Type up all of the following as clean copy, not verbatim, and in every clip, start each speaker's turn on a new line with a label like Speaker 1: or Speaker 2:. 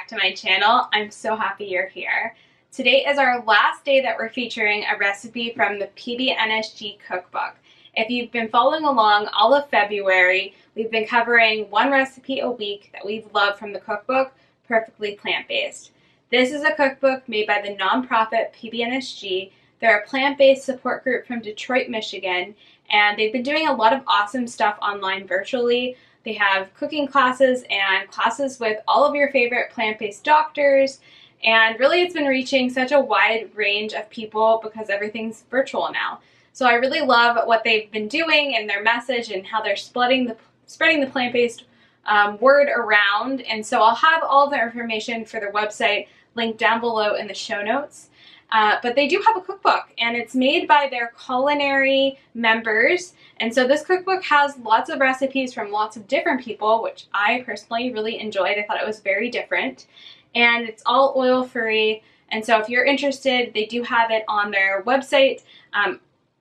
Speaker 1: to my channel. I'm so happy you're here. Today is our last day that we're featuring a recipe from the PBNSG cookbook. If you've been following along all of February, we've been covering one recipe a week that we've loved from the cookbook, Perfectly Plant-Based. This is a cookbook made by the nonprofit PBNSG. They're a plant-based support group from Detroit, Michigan, and they've been doing a lot of awesome stuff online virtually. They have cooking classes and classes with all of your favorite plant-based doctors, and really it's been reaching such a wide range of people because everything's virtual now. So I really love what they've been doing and their message and how they're spreading the plant-based word around. And so I'll have all the information for their website linked down below in the show notes. But they do have a cookbook, and it's made by their culinary members. And so this cookbook has lots of recipes from lots of different people, which I personally really enjoyed. I thought it was very different. And it's all oil-free. And so if you're interested, they do have it on their website. A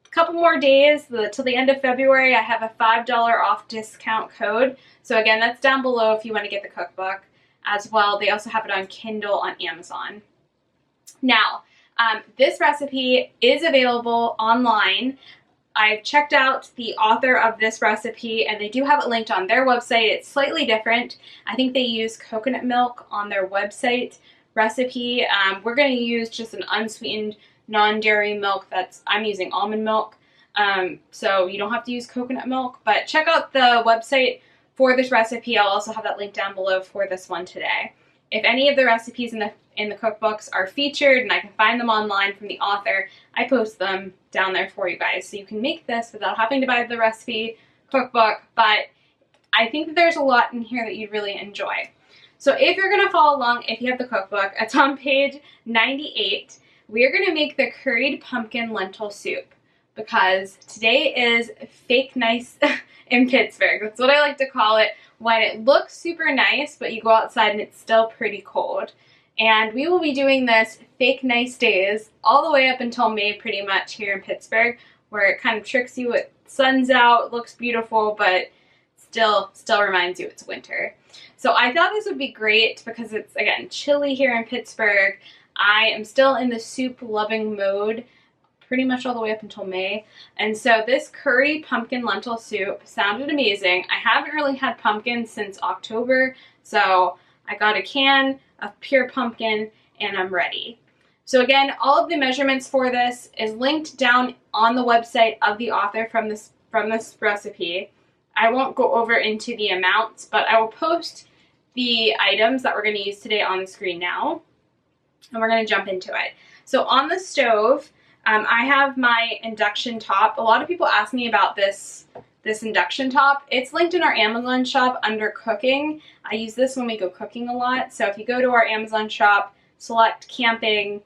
Speaker 1: couple more days till the end of February. I have a $5 off discount code. So again, that's down below if you want to get the cookbook as well. They also have it on Kindle on Amazon. Now, this recipe is available online. I've checked out the author of this recipe, and they do have it linked on their website. It's slightly different. I think they use coconut milk on their website recipe. We're going to use just an unsweetened non-dairy milk. I'm using almond milk, so you don't have to use coconut milk. But check out the website for this recipe. I'll also have that link down below for this one today. If any of the recipes in the cookbooks are featured and I can find them online from the author, I post them down there for you guys. So you can make this without having to buy the recipe cookbook, but I think that there's a lot in here that you'd really enjoy. So if you're going to follow along, if you have the cookbook, it's on page 98. We are going to make the curried pumpkin lentil soup because today is fake nice in Pittsburgh. That's what I like to call it, when it looks super nice, but you go outside and it's still pretty cold. And we will be doing this fake nice days all the way up until May pretty much here in Pittsburgh, where it kind of tricks you. It sun's out, looks beautiful, but still reminds you it's winter. So I thought this would be great because it's, again, chilly here in Pittsburgh. I am still in the soup loving mode pretty much all the way up until May. And so this curry pumpkin lentil soup sounded amazing. I haven't really had pumpkin since October, so I got a can of pure pumpkin and I'm ready. So again, all of the measurements for this is linked down on the website of the author from this recipe. I won't go over into the amounts, but I will post the items that we're going to use today on the screen now, and we're going to jump into it. So on the stove, I have my induction top. A lot of people ask me about this induction top. It's linked in our Amazon shop under cooking. I use this when we go cooking a lot. So if you go to our Amazon shop, select camping,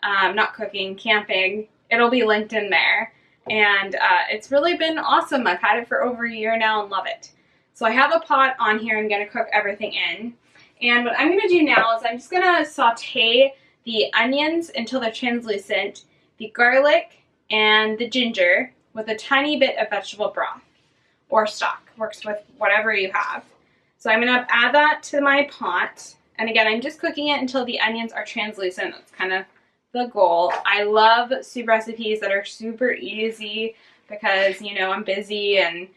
Speaker 1: not cooking, camping, it'll be linked in there. And it's really been awesome. I've had it for over a year now and love it. So I have a pot on here. I'm going to cook everything in. And what I'm going to do now is I'm just going to saute the onions until they're translucent, the garlic and the ginger with a tiny bit of vegetable broth or stock. Works with whatever you have. So I'm going to add that to my pot. And again, I'm just cooking it until the onions are translucent. That's kind of the goal. I love soup recipes that are super easy because, you know, I'm busy and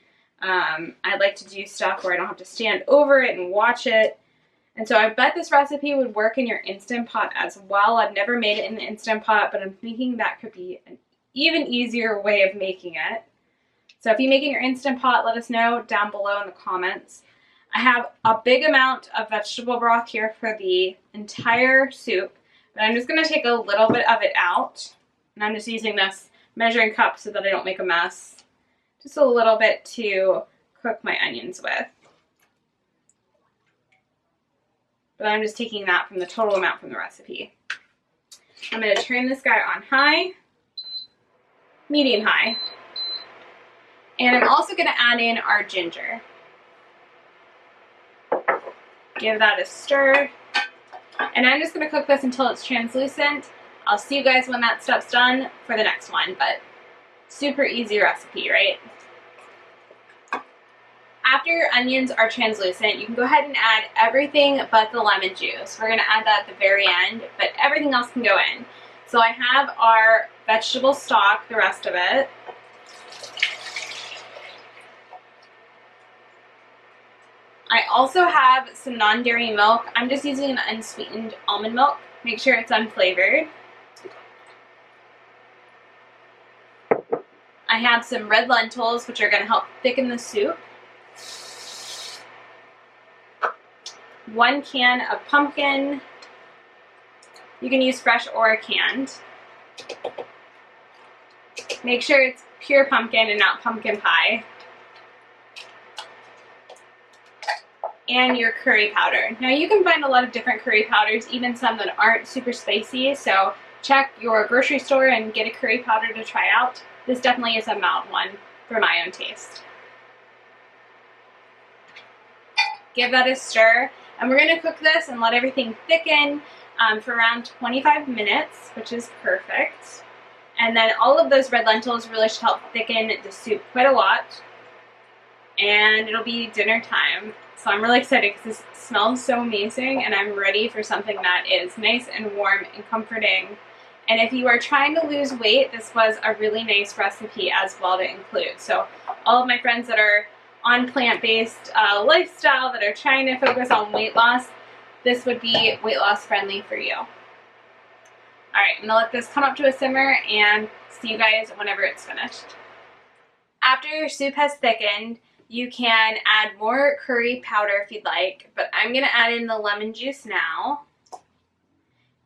Speaker 1: I like to do stuff where I don't have to stand over it and watch it. And so I bet this recipe would work in your Instant Pot as well. I've never made it in the Instant Pot, but I'm thinking that could be an even easier way of making it. So if you make it in your Instant Pot, let us know down below in the comments. I have a big amount of vegetable broth here for the entire soup, but I'm just going to take a little bit of it out. And I'm just using this measuring cup so that I don't make a mess. Just a little bit to cook my onions with. But I'm just taking that from the total amount from the recipe. I'm going to turn this guy on high, medium high. And I'm also going to add in our ginger. Give that a stir. And I'm just going to cook this until it's translucent. I'll see you guys when that stuff's done for the next one, but super easy recipe, right? after your onions are translucent, you can go ahead and add everything but the lemon juice. We're going to add that at the very end, but everything else can go in. So I have our vegetable stock, the rest of it. I also have some non-dairy milk. I'm just using an unsweetened almond milk. Make sure it's unflavored. I have some red lentils, which are going to help thicken the soup. 1 can of pumpkin. You can use fresh or canned. Make sure it's pure pumpkin and not pumpkin pie. And your curry powder. Now you can find a lot of different curry powders, even some that aren't super spicy, so check your grocery store and get a curry powder to try out. This definitely is a mild one for my own taste. Give that a stir, and we're going to cook this and let everything thicken for around 25 minutes, which is perfect. And then all of those red lentils really should help thicken the soup quite a lot. And it'll be dinner time. So I'm really excited because this smells so amazing, and I'm ready for something that is nice and warm and comforting. And if you are trying to lose weight, this was a really nice recipe as well to include. So all of my friends that are on plant-based lifestyle, that are trying to focus on weight loss, this would be weight loss friendly for you. Alright, I'm going to let this come up to a simmer and see you guys whenever it's finished. After your soup has thickened, you can add more curry powder if you'd like, but I'm going to add in the lemon juice now.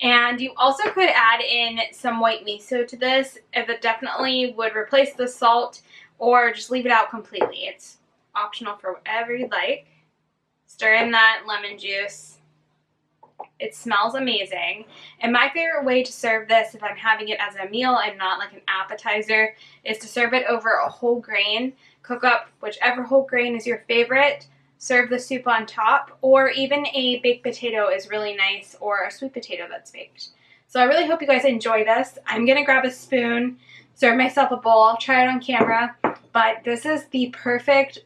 Speaker 1: And you also could add in some white miso to this, if it definitely would replace the salt, or just leave it out completely. It's optional for whatever you'd like. Stir in that lemon juice. It smells amazing. And my favorite way to serve this, if I'm having it as a meal and not like an appetizer, is to serve it over a whole grain. Cook up whichever whole grain is your favorite. Serve the soup on top, or even a baked potato is really nice, or a sweet potato that's baked. So I really hope you guys enjoy this. I'm going to grab a spoon, serve myself a bowl. I'll try it on camera, but this is the perfect,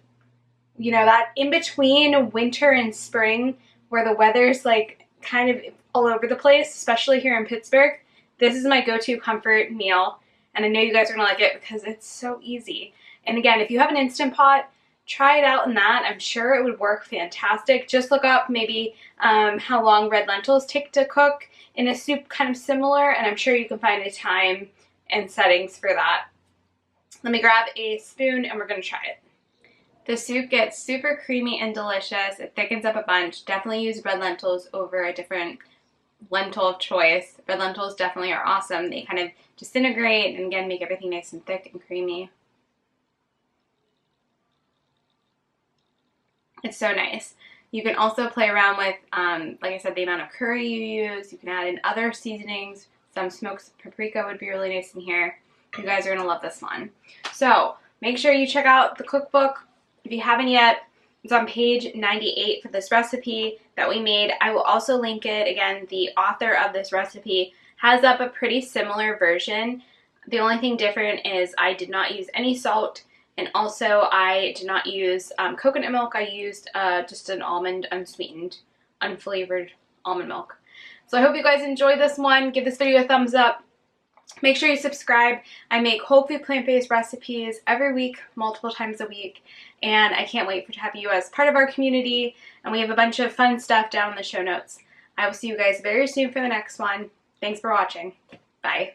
Speaker 1: you know, that in between winter and spring where the weather's like kind of all over the place, especially here in Pittsburgh. This is my go-to comfort meal, and I know you guys are going to like it because it's so easy. And again, if you have an Instant Pot, try it out in that. I'm sure it would work fantastic. Just look up maybe how long red lentils take to cook in a soup kind of similar, and I'm sure you can find a time and settings for that. Let me grab a spoon and we're going to try it. The soup gets super creamy and delicious. It thickens up a bunch. Definitely use red lentils over a different lentil of choice. Red lentils definitely are awesome. They kind of disintegrate and again make everything nice and thick and creamy. It's so nice. You can also play around with, like I said, the amount of curry you use. You can add in other seasonings. Some smoked paprika would be really nice in here. You guys are going to love this one. So make sure you check out the cookbook. If you haven't yet, it's on page 98 for this recipe that we made. I will also link it. Again, the author of this recipe has up a pretty similar version. The only thing different is I did not use any salt, and also I did not use coconut milk. I used just an almond, unsweetened, unflavored almond milk. So I hope you guys enjoyed this one. Give this video a thumbs up. Make sure you subscribe. I make whole food plant-based recipes every week, multiple times a week, and I can't wait to have you as part of our community, and we have a bunch of fun stuff down in the show notes. I will see you guys very soon for the next one. Thanks for watching. Bye.